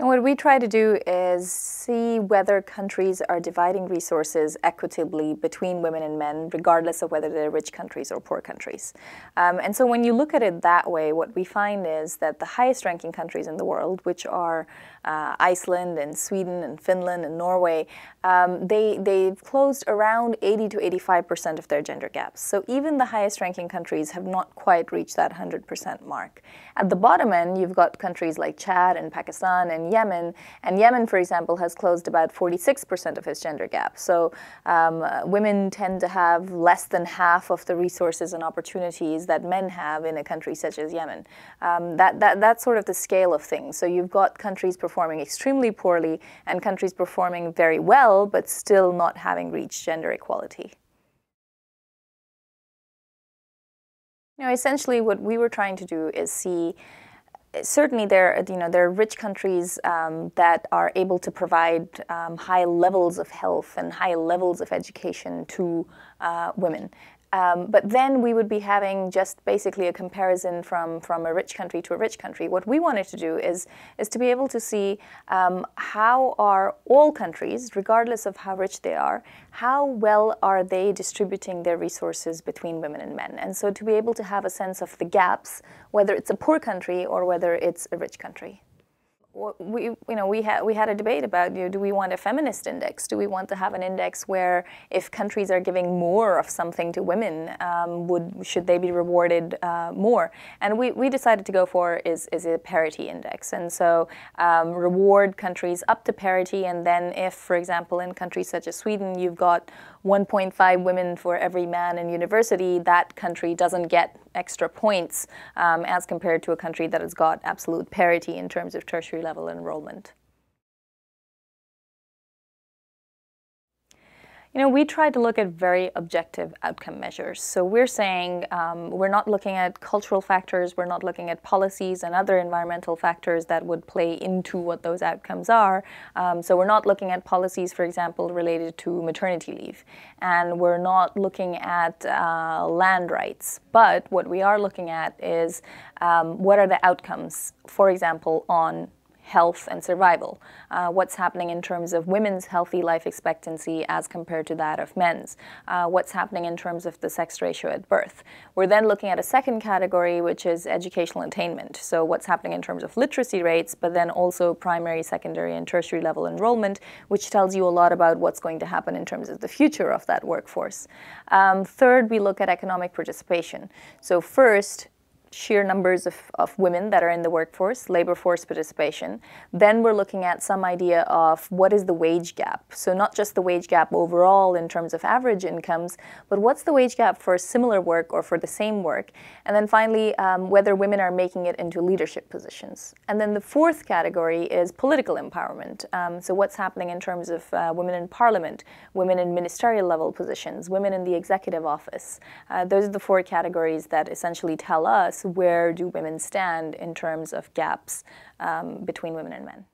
And what we try to do is see whether countries are dividing resources equitably between women and men, regardless of whether they're rich countries or poor countries. And so when you look at it that way, what we find is that the highest ranking countries in the world, which are Iceland and Sweden and Finland and Norway, they've closed around 80 to 85% of their gender gaps. So even the highest ranking countries have not quite reached that 100% mark. At the bottom end, you've got countries like Chad and Pakistan and Yemen. And Yemen, for example, has closed about 46% of its gender gap. So women tend to have less than half of the resources and opportunities that men have in a country such as Yemen. That's sort of the scale of things. So you've got countries performing extremely poorly and countries performing very well, but still not having reached gender equality. Essentially what we were trying to do is see, certainly there are rich countries that are able to provide high levels of health and high levels of education to women. But then we would be having just basically a comparison from a rich country to a rich country. What we wanted to do is to be able to see how are all countries, regardless of how rich they are, how well are they distributing their resources between women and men. And so to be able to have a sense of the gaps, whether it's a poor country or whether it's a rich country. We had a debate about, do we want a feminist index? Do we want to have an index where if countries are giving more of something to women, should they be rewarded more? And we decided to go for is a parity index. And so reward countries up to parity, and then if, for example, in countries such as Sweden, you've got 1.5 women for every man in university, that country doesn't get extra points as compared to a country that has got absolute parity in terms of tertiary level enrollment. We try to look at very objective outcome measures. So we're saying we're not looking at cultural factors, we're not looking at policies and other environmental factors that would play into what those outcomes are. So we're not looking at policies, for example, related to maternity leave. And we're not looking at land rights. But what we are looking at is what are the outcomes, for example, on health and survival. What's happening in terms of women's healthy life expectancy as compared to that of men's. What's happening in terms of the sex ratio at birth. We're then looking at a second category, which is educational attainment. So what's happening in terms of literacy rates, but then also primary, secondary, and tertiary level enrollment, which tells you a lot about what's going to happen in terms of the future of that workforce. Third, we look at economic participation. So first, sheer numbers of women that are in the workforce, labor force participation. Then we're looking at some idea of what is the wage gap. So not just the wage gap overall in terms of average incomes, but what's the wage gap for similar work or for the same work. And then finally, whether women are making it into leadership positions. And then the fourth category is political empowerment. So what's happening in terms of women in parliament, women in ministerial level positions, women in the executive office. Those are the four categories that essentially tell us where do women stand in terms of gaps between women and men.